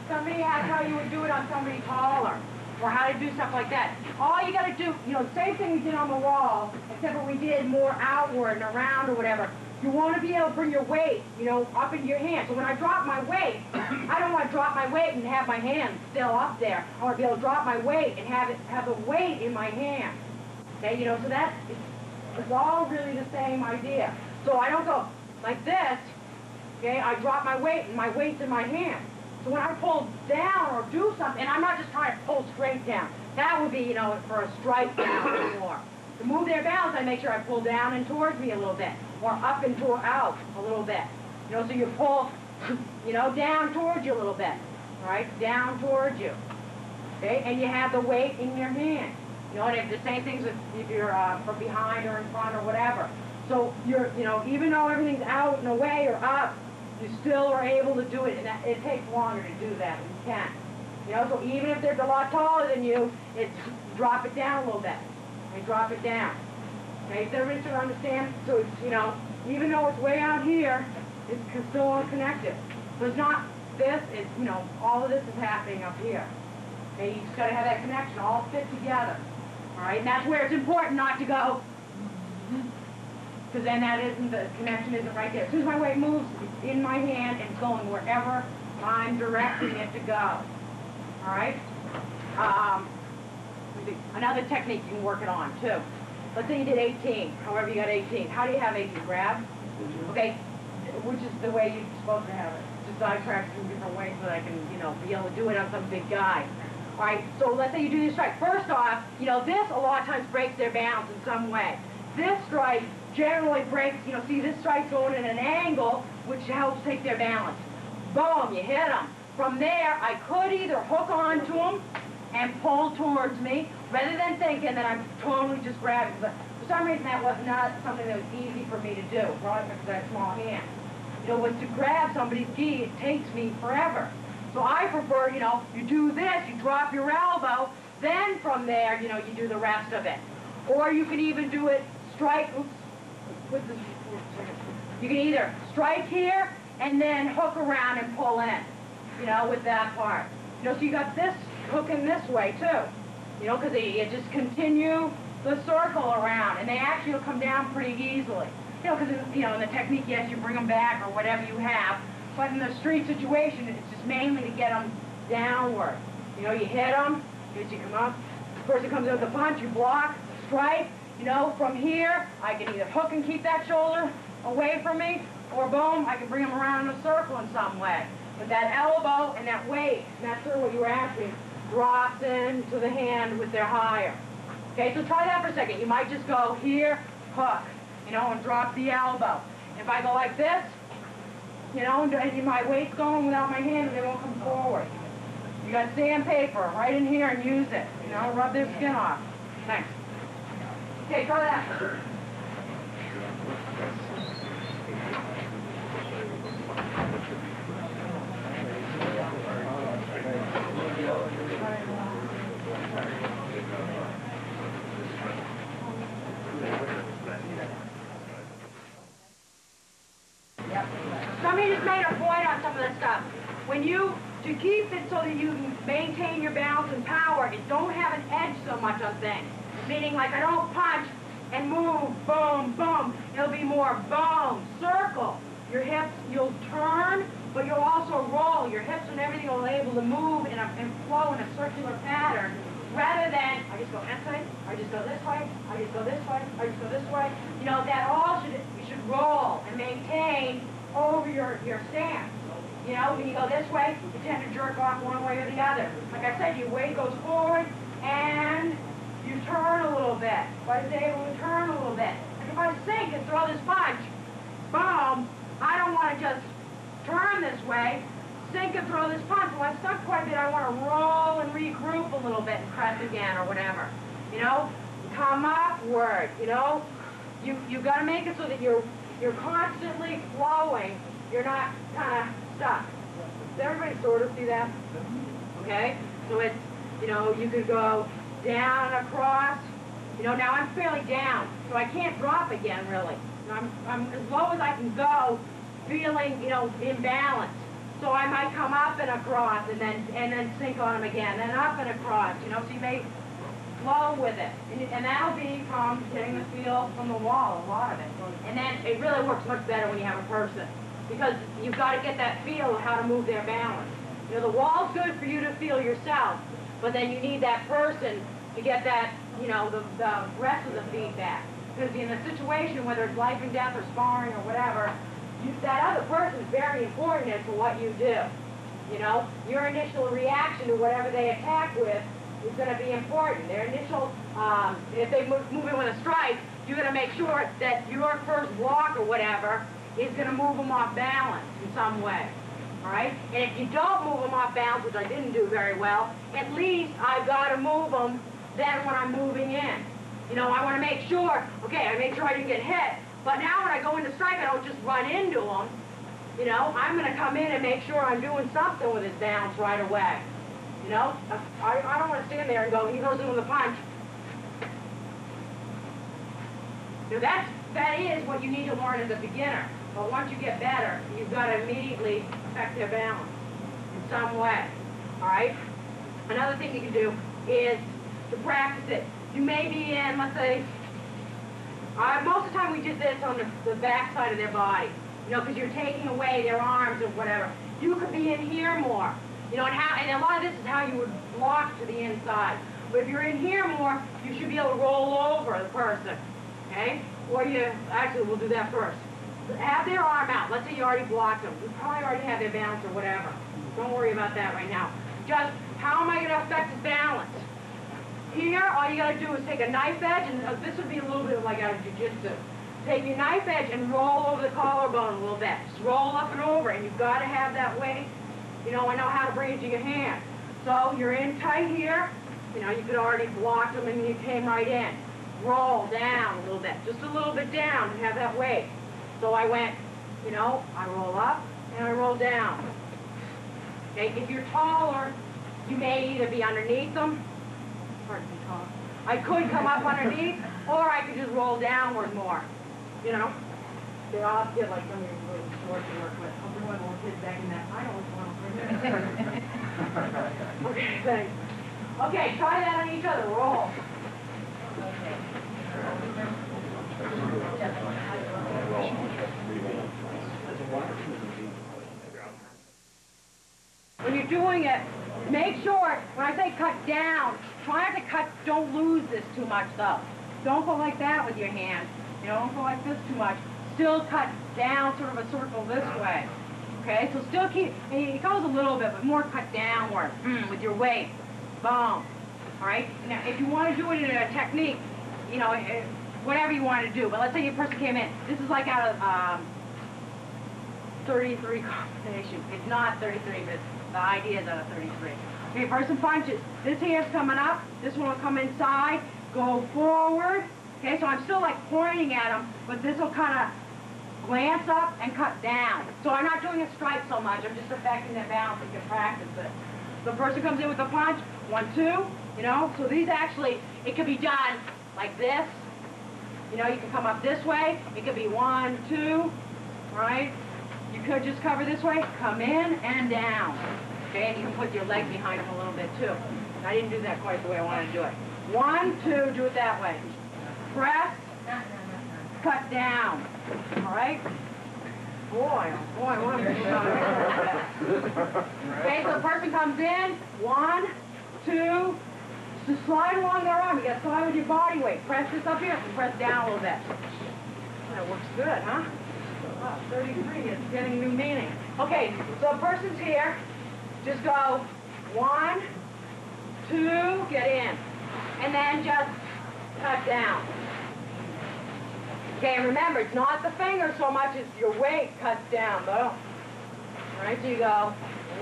Somebody asked how you would do it on somebody taller, or how to do stuff like that. All you got to do, you know, the same thing we did on the wall, except for we did more outward and around or whatever. You want to be able to bring your weight, you know, up into your hand. So when I drop my weight, I don't want to drop my weight and have my hand still up there. I want to be able to drop my weight and have the weight in my hand. Okay, you know, so that's, it's all really the same idea. So I don't go like this, okay, I drop my weight and my weight's in my hand. So when I pull down or do something, and I'm not just trying to pull straight down. That would be, you know, for a strike down more. To move their balance, I make sure I pull down and towards me a little bit, or up and out a little bit. You know, so you pull, you know, down towards you a little bit, right? Down towards you, okay? And you have the weight in your hand. You know, and if the same things if you're from behind or in front or whatever. So you're, you know, even though everything's out and away or up, you still are able to do it, and it takes longer to do that, but you can. You know, so even if they're a lot taller than you, it's drop it down a little bit. And drop it down. Okay, does everybody sort of understand? So it's, you know, even though it's way out here, it's still all connected. So it's not this, it's, you know, all of this is happening up here. Okay, you just got to have that connection all fit together. All right, and that's where it's important not to go, because then that isn't, the connection isn't right there. As soon as my weight moves, it's in my hand and it's going wherever I'm directing it to go. All right? Another technique you can work it on, too. Let's say you did 18, however you got 18. How do you have 18? Grab? Okay, which is the way you're supposed to have it. Just I practice in different ways so that I can, you know, be able to do it on some big guy. All right, so let's say you do this strike. First off, you know, this a lot of times breaks their balance in some way. This strike generally breaks, you know, see this strike's going at an angle, which helps take their balance. Boom, you hit them. From there, I could either hook onto them and pull towards me, rather than thinking that I'm totally just grabbing. But for some reason, that was not something that was easy for me to do, probably because I have small hands. You know, but to grab somebody's gi, it takes me forever. So I prefer, you know, you do this, you drop your elbow, then from there, you know, you do the rest of it. Or you can even do it strike, you can either strike here and then hook around and pull in, you know, with that part. You know, so you got this hooking this way too, you know, because you just continue the circle around, and they actually will come down pretty easily. You know, because, you know, in the technique, yes, you bring them back or whatever you have, but in the street situation, it's just mainly to get them downward. You know, you hit them, as you come up, the person comes in with a punch, you block, strike. You know, from here, I can either hook and keep that shoulder away from me, or boom, I can bring them around in a circle in some way. But that elbow and that weight, and that's sort of what you were asking, drops into the hand with their higher. Okay, so try that for a second. You might just go here, hook, you know, and drop the elbow. If I go like this, you know, and my weight's going without my hand, they won't come forward. You got sandpaper right in here and use it. You know, rub their skin off. Thanks. Okay, try that. Somebody just made a point on some of this stuff. When you, to keep it so that you can maintain your balance and power, it don't have an edge so much on things. Meaning, like, I don't punch and move, boom, boom. It'll be more boom, circle. Your hips, you'll turn, but you'll also roll. Your hips and everything will be able to move and flow in a circular pattern, rather than, I just go inside, I just go this way, I just go this way, I just go this way. You know, that all you should roll and maintain over your stance. You know, when you go this way, you tend to jerk off one way or the other. Like I said, your weight goes forward and you turn a little bit. If I was able to turn a little bit. Like if I sink and throw this punch, boom, I don't want to just turn this way, sink and throw this punch. Well, I've stuck quite a bit. I want to roll and regroup a little bit and press again or whatever. You know, come upward, you know. You got to make it so that you're constantly flowing. You're not kind of stuck. Does everybody sort of see that? Okay? So it's, you know, you could go down and across. You know, now I'm fairly down, so I can't drop again, really. I'm as low as I can go, feeling, you know, in balance. So I might come up and across and then sink on them again, then up and across, you know, so you may flow with it. And that'll be from getting the feel from the wall, a lot of it. And then it really works much better when you have a person, because you've got to get that feel of how to move their balance. You know, the wall's good for you to feel yourself, but then you need that person to get that, you know, the rest of the feedback. Because in a situation, whether it's life and death or sparring or whatever, that other person is very important as to what you do. You know, your initial reaction to whatever they attack with is going to be important. Their initial, if they move in with a strike, you're going to make sure that your first block or whatever is going to move them off balance in some way. All right? And if you don't move them off balance, which I didn't do very well, at least I've got to move them then when I'm moving in. You know, I want to make sure, okay, I make sure I didn't get hit, but now when I go into strike, I don't just run into them. You know, I'm going to come in and make sure I'm doing something with his balance right away. You know, I don't want to stand there and go, he goes in with a punch. You know, that is what you need to learn as a beginner. But once you get better, you've got to immediately affect their balance in some way. All right? Another thing you can do is to practice it. You may be in, let's say, most of the time we did this on the back side of their body, you know, because you're taking away their arms or whatever. You could be in here more, you know, and a lot of this is how you would block to the inside. But if you're in here more, you should be able to roll over the person, okay? Or actually, we'll do that first. Have their arm out. Let's say you already blocked them. You probably already have their balance or whatever. Don't worry about that right now. Just, how am I going to affect his balance? Here, all you got to do is take a knife edge, and this would be a little bit like out of jiu-jitsu. Take your knife edge and roll over the collarbone a little bit. Just roll up and over, and you've got to have that weight. You know, I know how to bring it to your hand. So you're in tight here. You know, you could already block them, and you came right in. Roll down a little bit, just a little bit down, and have that weight. So I went, you know, I roll up, and I roll down. Okay, if you're taller, you may either be underneath them. I could come up underneath, or I could just roll downward more. You know, they all get like some of your little shorts to work with. I'll bring my little kids back in that. I don't want to. Okay, thanks. Okay, try that on each other. Roll. When you're doing it, make sure, when I say cut down, try not to cut, don't lose this too much though. Don't go like that with your hand. You know, don't go like this too much. Still cut down sort of a circle this way. Okay, so still keep, it goes a little bit, but more cut downward with your weight. Boom. All right? Now, if you want to do it in a technique, you know, whatever you want to do, but let's say your person came in. This is like out of 33 combination. It's not 33, but the idea is out of 33. Okay, person punches. This hand's coming up. This one will come inside. Go forward. Okay, so I'm still like pointing at him, but this will kind of glance up and cut down. So I'm not doing a strike so much. I'm just affecting their balance. You can practice it. The person comes in with a punch. 1, 2. You know, so these actually, it could be done like this. You know, you can come up this way. It could be 1, 2. Right? You could just cover this way. Come in and down. Okay, and you can put your leg behind him a little bit too. I didn't do that quite the way I wanted to do it. 1, 2, do it that way. Press, cut down. All right? Boy, oh boy, what a Okay, so the person comes in, 1, 2, just slide along their arm. You gotta slide with your body weight. Press this up here and press down a little bit. That works good, huh? Wow, 33 is getting new meaning. Okay, so the person's here. Just go 1, 2, get in. And then just cut down. Okay, and remember, it's not the finger so much as your weight cuts down, though. All right, so you go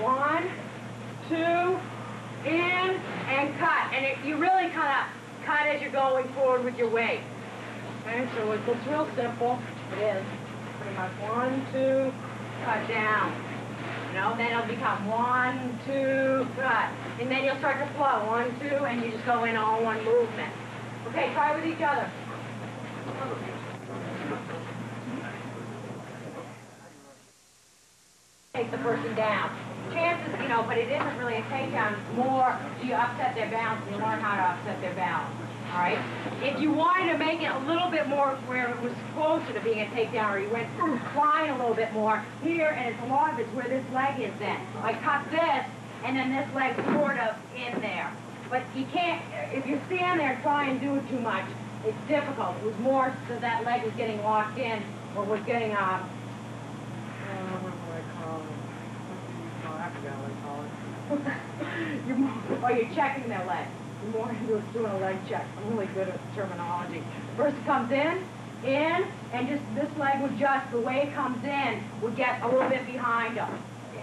1, 2, in, and cut. And you really kind of cut as you're going forward with your weight. Okay, so it's real simple. It is pretty much 1, 2, cut down. You know, then it'll become 1, 2, cut. And then you'll start to flow. 1, 2, and you just go in all one movement. Okay, try with each other. Take the person down. Chances, you know, but it isn't really a takedown. It's more, you upset their balance and you learn how to upset their balance. All right? If you wanted to make it a little bit more where it was closer to being a takedown, or you went flying a little bit more, here, and it's a lot of it's where this leg is then. I cut this, and then this leg's sort of in there. But you can't, if you stand there and try and do it too much, it's difficult. It was more so that leg was getting locked in, or was getting, I forgot what I call it. You're checking their leg. You're more into doing a leg check. I'm really good at terminology. Person comes in, and just this leg would just, the way it comes in, would get a little bit behind them.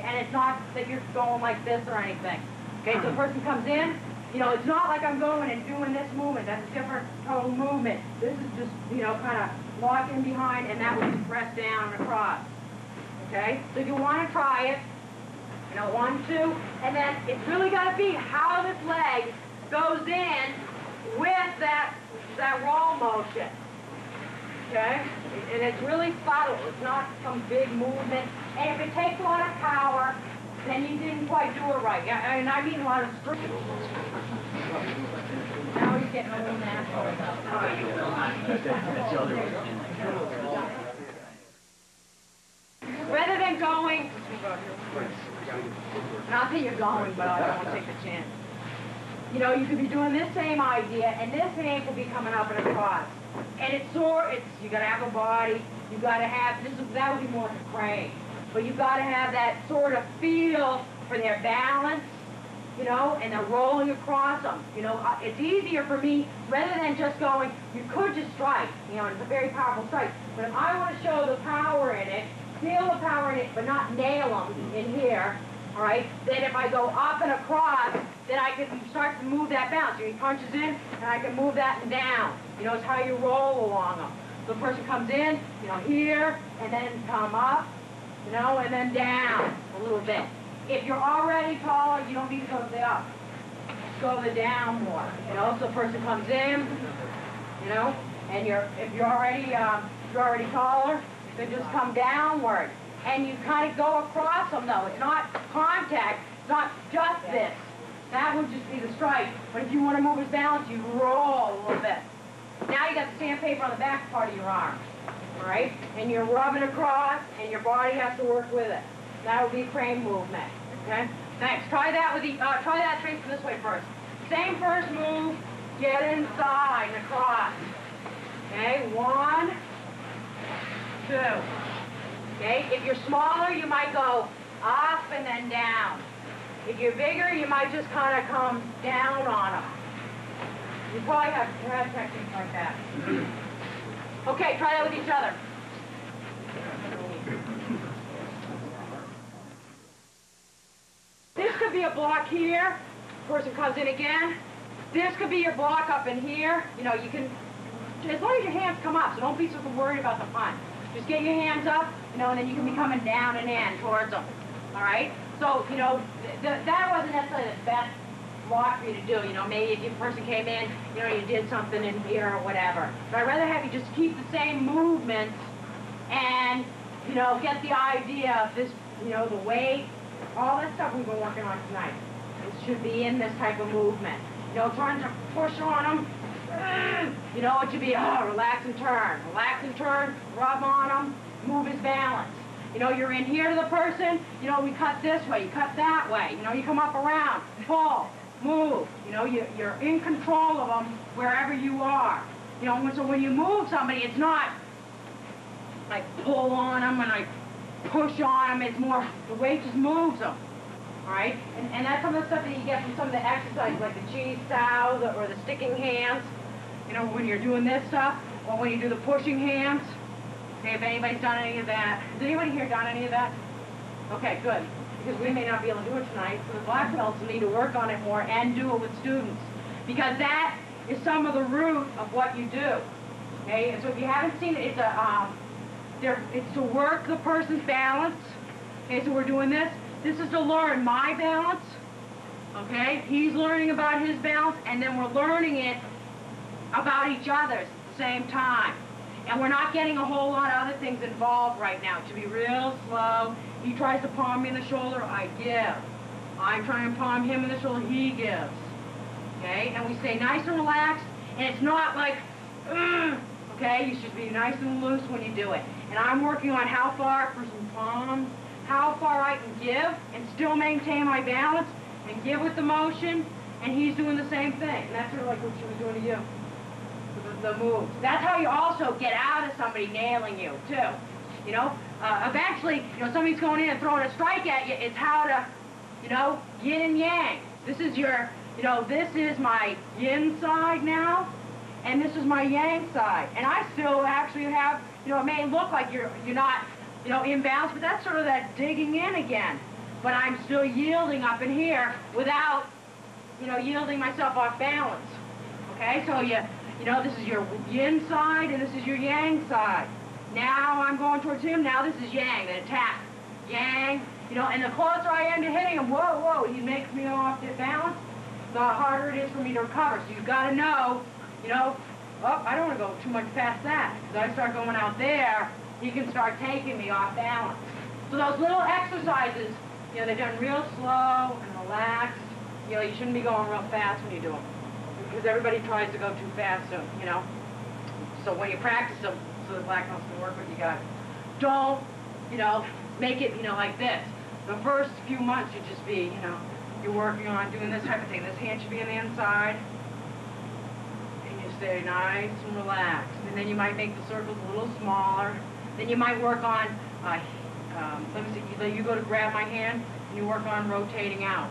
And it's not that you're going like this or anything. Okay, so the person comes in, you know, it's not like I'm going and doing this movement. That's a different total movement. This is just, you know, kind of locking behind, and that would just press down and across. Okay, so if you want to try it, you know, 1, 2, and then it's really got to be how this leg goes in with that roll motion. Okay? And it's really subtle. It's not some big movement. And if it takes a lot of power, then you didn't quite do it right. And I mean a lot of strength. Now you're getting a little natural. Rather than going, not that you're going, but I don't want to take the chance. You know, you could be doing this same idea, and this hand could be coming up and across. And it's sore, you gotta have a body, you gotta have, that would be more like a crane. But you gotta have that sort of feel for their balance, you know, and they're rolling across them. You know, it's easier for me, rather than just going, you could just strike, you know, it's a very powerful strike. But if I want to show the power in it, feel the power in it, but not nail them in here, all right, then if I go up and across, then I can start to move that balance. He punches in, and I can move that and down. You know, it's how you roll along them. So the person comes in, you know, here, and then come up, you know, and then down a little bit. If you're already taller, you don't need to go to the up. Just go to the down more. You know, so the person comes in, you know, and if you're already taller, then just come downward. And you kind of go across them, though. It's not contact. It's not just this. That would just be the strike. But if you want to move his balance, you roll a little bit. Now you got the sandpaper on the back part of your arm. All right? And you're rubbing across, and your body has to work with it. That would be crane movement. Okay? Thanks. Try that try that facing this way first. Same first move. Get inside and across. Okay? 1, 2. Okay? If you're smaller, you might go up and then down. If you're bigger, you might just kind of come down on them. You probably have techniques like that. Okay, try that with each other. This could be a block here. Person comes in again. This could be your block up in here. You know, you can, as long as your hands come up, so don't be so worried about the punch. Just get your hands up, you know, and then you can be coming down and in towards them. All right? So, you know, that wasn't necessarily the best block for you to do. You know, maybe if your person came in, you know, you did something in here or whatever. But I'd rather have you just keep the same movements and, you know, get the idea of this, you know, the weight, all that stuff we've been working on tonight. It should be in this type of movement. You know, trying to push on them. You know, it should be, relax and turn, rub on them, move his balance. You know, you're in here to the person, you know, we cut this way, you cut that way. You know, you come up around, pull, move. You know, you're in control of them wherever you are. You know, so when you move somebody, it's not like pull on them and like push on them. It's more, the weight just moves them. All right? And that's some of the stuff that you get from some of the exercises, like the cheese sows or the sticking hands. You know, when you're doing this stuff, or when you do the pushing hands. Okay, if anybody's done any of that. Has anybody here done any of that? Okay, good. Because we may not be able to do it tonight, so the black belts need to work on it more and do it with students. Because that is some of the root of what you do. Okay, and so if you haven't seen it, it's to work the person's balance. Okay, so we're doing this. This is to learn my balance. Okay, he's learning about his balance, and then we're learning it about each other's at the same time. And we're not getting a whole lot of other things involved right now. It should be real slow. He tries to palm me in the shoulder, I give. I try and palm him in the shoulder, he gives. Okay, and we stay nice and relaxed, and it's not like, okay, you should be nice and loose when you do it. And I'm working on how far, for some palms, how far I can give and still maintain my balance and give with the motion, and he's doing the same thing. And that's sort of like what she was doing to you. The moves. That's how you also get out of somebody nailing you, too. You know, eventually, you know, somebody's going in and throwing a strike at you. It's how to, you know, yin and yang. This is your, you know, this is my yin side now, and this is my yang side. And I still actually have, you know, it may look like you're not, you know, imbalanced, but that's sort of that digging in again. But I'm still yielding up in here without, you know, yielding myself off balance. Okay, so you know, this is your yin side, and this is your yang side. Now I'm going towards him, now this is yang, the attack. Yang, you know, and the closer I am to hitting him, whoa, whoa, he makes me off the balance, the harder it is for me to recover. So you've got to know, you know, oh, I don't want to go too much past that. Because I start going out there, he can start taking me off balance. So those little exercises, you know, they're done real slow and relaxed. You know, you shouldn't be going real fast when you do them. Because everybody tries to go too fast, so, you know. So when you practice them, so the black belts can work with you guys, don't, you know, make it, you know, like this. The first few months should just be, you know, you're working on doing this type of thing. This hand should be on the inside, and you stay nice and relaxed. And then you might make the circles a little smaller. Then you might work on, let me see, you go to grab my hand, and you work on rotating out.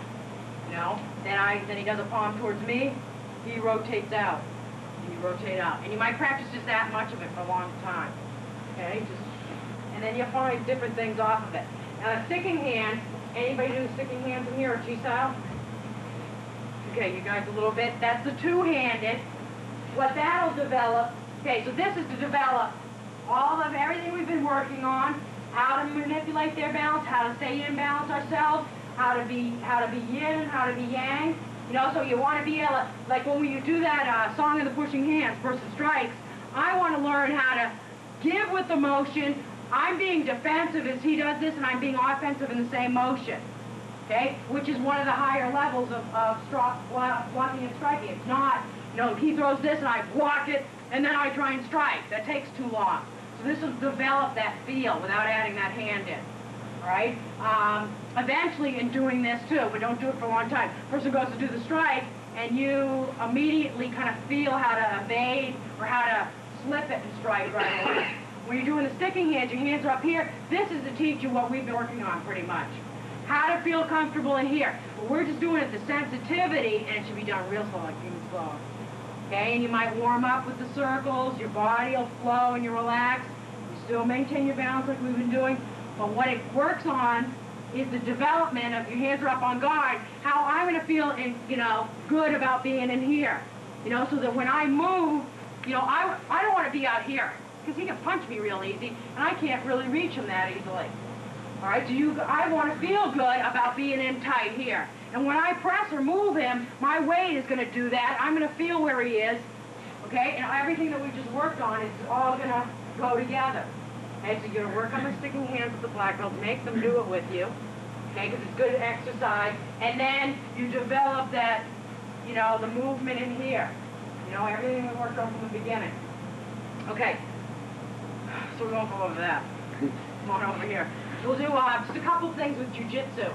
You know, then he does a palm towards me. He rotates out, and you rotate out. And you might practice just that much of it for a long time, okay? And then you'll find different things off of it. Now, a sticking hand, anybody do sticking hands in here or G-style? Okay, you guys a little bit. That's the two-handed. What that'll develop, okay, so this is to develop all of everything we've been working on, how to manipulate their balance, how to stay in balance ourselves, how to be yin, how to be yang. You know, so you want to be able to, like when you do that song of the pushing hands versus strikes, I want to learn how to give with the motion. I'm being defensive as he does this, and I'm being offensive in the same motion. Okay? Which is one of the higher levels of blocking and striking. It's not, you know, he throws this and I block it, and then I try and strike. That takes too long. So this will develop that feel without adding that hand in. All right? Eventually in doing this too, but don't do it for a long time. Person goes to do the strike, and you immediately kind of feel how to evade or how to slip it and strike right away. When you're doing the sticking hands, your hands are up here. This is to teach you what we've been working on pretty much. How to feel comfortable in here. But we're just doing it the sensitivity, and it should be done real slow, like even slow. Okay, and you might warm up with the circles, your body will flow and you relax. You still maintain your balance like we've been doing. But what it works on is the development of your hands are up on guard, how I'm going to feel, you know, good about being in here. You know, so that when I move, you know, I don't want to be out here, because he can punch me real easy, and I can't really reach him that easily. All right, so I want to feel good about being in tight here. And when I press or move him, my weight is going to do that. I'm going to feel where he is, okay? And everything that we just worked on is all going to go together. Okay, so you're going to work on the sticking hands with the black belts, make them do it with you, okay, because it's good exercise. And then you develop that, you know, the movement in here. You know, everything we worked on from the beginning. Okay, so we won't go over that. Come on over here. We'll do just a couple things with jiu-jitsu.